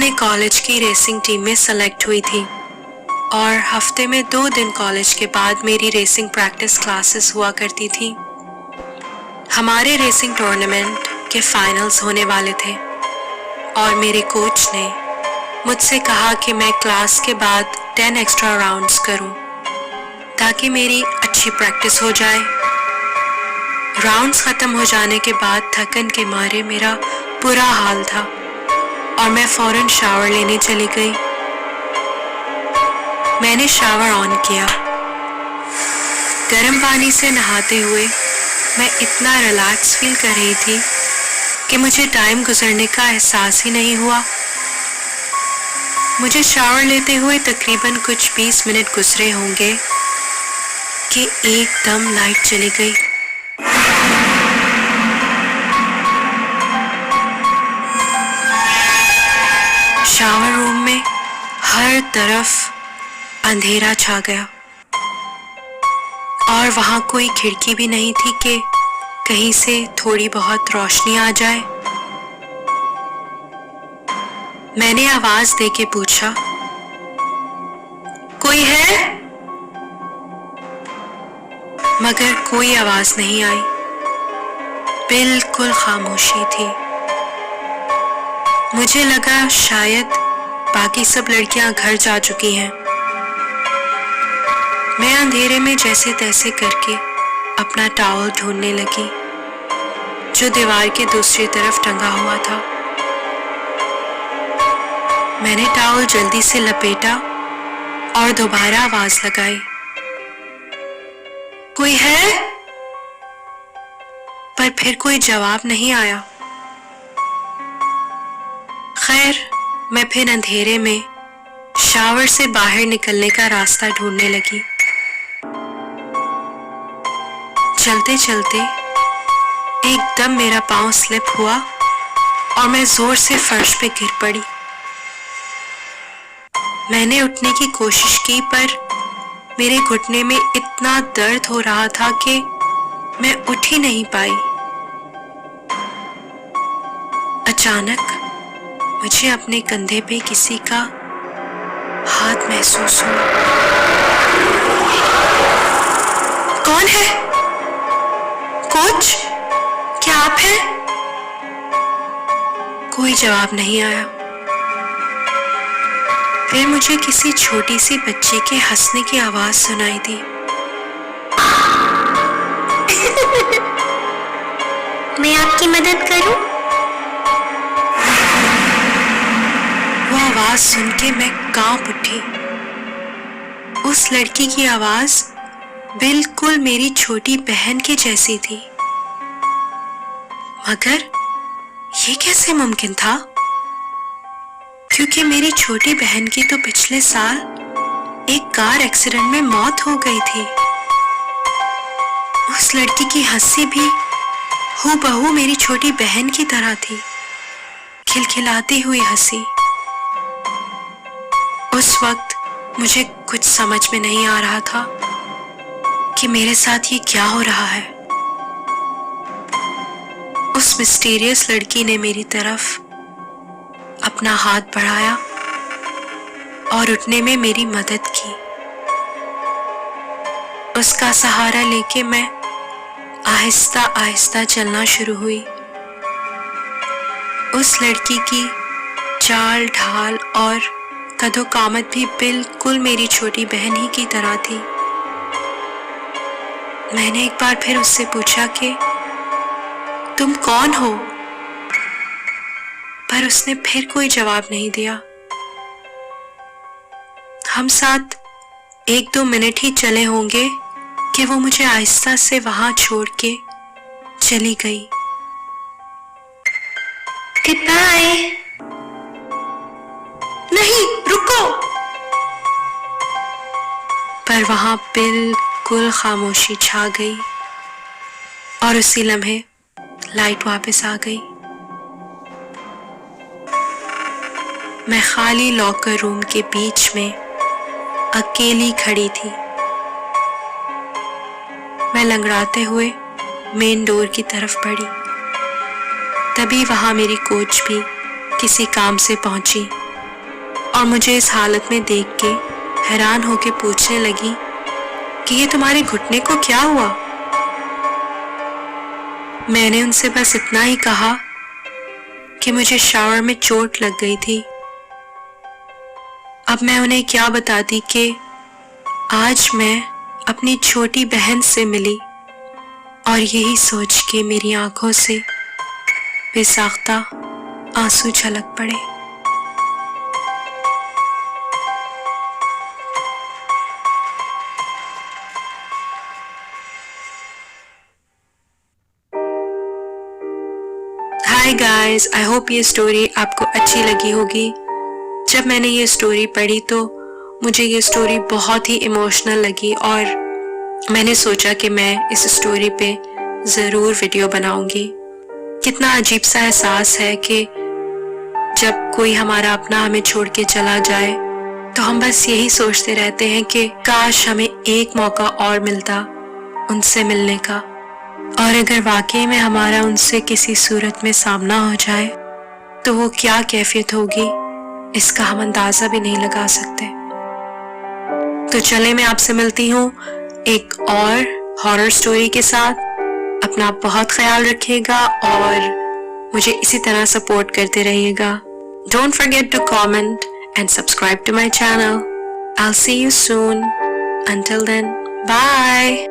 अपने कॉलेज की racing team में सेलेक्ट हुई थी और हफ्ते में 2 दिन कॉलेज के बाद मेरी रेसिंग प्रैक्टिस क्लासेस हुआ करती थी। हमारे रेसिंग टूर्नामेंट के फाइनल्स होने वाले थे और मेरे कोच ने मुझसे कहा कि मैं क्लास के बाद 10 एक्स्ट्रा राउंड्स करूं ताकि मेरी अच्छी प्रैक्टिस हो जाए। राउंड्स ख़त्म हो जाने के बाद थकन के मारे मेरा बुरा हाल था और मैं फ़ौरन शावर लेने चली गई। मैंने शावर ऑन किया। गर्म पानी से नहाते हुए मैं इतना रिलैक्स फील कर रही थी कि मुझे टाइम गुजरने का एहसास ही नहीं हुआ। मुझे शावर लेते हुए तकरीबन कुछ 20 मिनट गुजरे होंगे कि एकदम लाइट चली गई। शावर रूम में हर तरफ अंधेरा छा गया और वहां कोई खिड़की भी नहीं थी कि कहीं से थोड़ी बहुत रोशनी आ जाए। मैंने आवाज देके पूछा, कोई है? मगर कोई आवाज नहीं आई। बिल्कुल खामोशी थी। मुझे लगा शायद बाकी सब लड़कियां घर जा चुकी हैं। मैं अंधेरे में जैसे तैसे करके अपना टॉवल ढूंढने लगी जो दीवार के दूसरी तरफ टंगा हुआ था। मैंने टॉवल जल्दी से लपेटा और दोबारा आवाज लगाई, कोई है? पर फिर कोई जवाब नहीं आया। खैर, मैं फिर अंधेरे में शावर से बाहर निकलने का रास्ता ढूंढने लगी। चलते चलते एकदम मेरा पांव स्लिप हुआ और मैं जोर से फर्श पे गिर पड़ी। मैंने उठने की कोशिश की पर मेरे घुटने में इतना दर्द हो रहा था कि मैं उठ ही नहीं पाई। अचानक मुझे अपने कंधे पे किसी का हाथ महसूस हुआ। कौन है? कोच, क्या आप हैं? कोई जवाब नहीं आया। फिर मुझे किसी छोटी सी बच्ची के हंसने की आवाज सुनाई दी। मैं आपकी मदद करूं? वो आवाज सुन के मैं कांप उठी। उस लड़की की आवाज बिल्कुल मेरी छोटी बहन के जैसी थी। मगर ये कैसे मुमकिन था? क्योंकि मेरी छोटी बहन की तो पिछले साल एक कार एक्सीडेंट में मौत हो गई थी। उस लड़की की हंसी भी हूबहू मेरी छोटी बहन की तरह थी, खिलखिलाती हुई हंसी। उस वक्त मुझे कुछ समझ में नहीं आ रहा था कि मेरे साथ ये क्या हो रहा है। उस मिस्टीरियस लड़की ने मेरी तरफ अपना हाथ बढ़ाया और उठने में मेरी मदद की। उसका सहारा लेके मैं आहिस्ता आहिस्ता चलना शुरू हुई। उस लड़की की चाल ढाल और कदो कामत भी बिल्कुल मेरी छोटी बहन ही की तरह थी। मैंने एक बार फिर उससे पूछा कि तुम कौन हो? पर उसने फिर कोई जवाब नहीं दिया। हम साथ 1-2 मिनट ही चले होंगे कि वो मुझे आहिस्ता से वहां छोड़ के चली गई। Good bye. नहीं, रुको। पर वहां बिल्कुल खामोशी छा गई और उसी लम्हे लाइट वापस आ गई। मैं खाली लॉकर रूम के बीच में अकेली खड़ी थी। मैं लंगड़ाते हुए मेन डोर की तरफ बढ़ी। तभी वहां मेरी कोच भी किसी काम से पहुंची। और मुझे इस हालत में देख के हैरान होके पूछने लगी कि ये तुम्हारे घुटने को क्या हुआ। मैंने उनसे बस इतना ही कहा कि मुझे शावर में चोट लग गई थी। अब मैं उन्हें क्या बताती कि आज मैं अपनी छोटी बहन से मिली और यही सोच के मेरी आंखों से बेसाख्ता आंसू छलक पड़े। हाय गाइस, आई होप ये स्टोरी आपको अच्छी लगी होगी। जब मैंने ये स्टोरी पढ़ी तो मुझे ये स्टोरी बहुत ही इमोशनल लगी और मैंने सोचा कि मैं इस स्टोरी पे ज़रूर वीडियो बनाऊंगी। कितना अजीब सा एहसास है कि जब कोई हमारा अपना हमें छोड़ के चला जाए तो हम बस यही सोचते रहते हैं कि काश हमें एक मौका और मिलता उनसे मिलने का, और अगर वाकई में हमारा उनसे किसी सूरत में सामना हो जाए तो वो क्या कैफियत होगी इसका हम अंदाज़ा भी नहीं लगा सकते। तो चले मैं आपसे मिलती हूँ एक और हॉरर स्टोरी के साथ। अपना बहुत ख्याल रखिएगा और मुझे इसी तरह सपोर्ट करते रहिएगा। Don't forget to comment and subscribe to my channel. I'll see you soon. Until then, bye.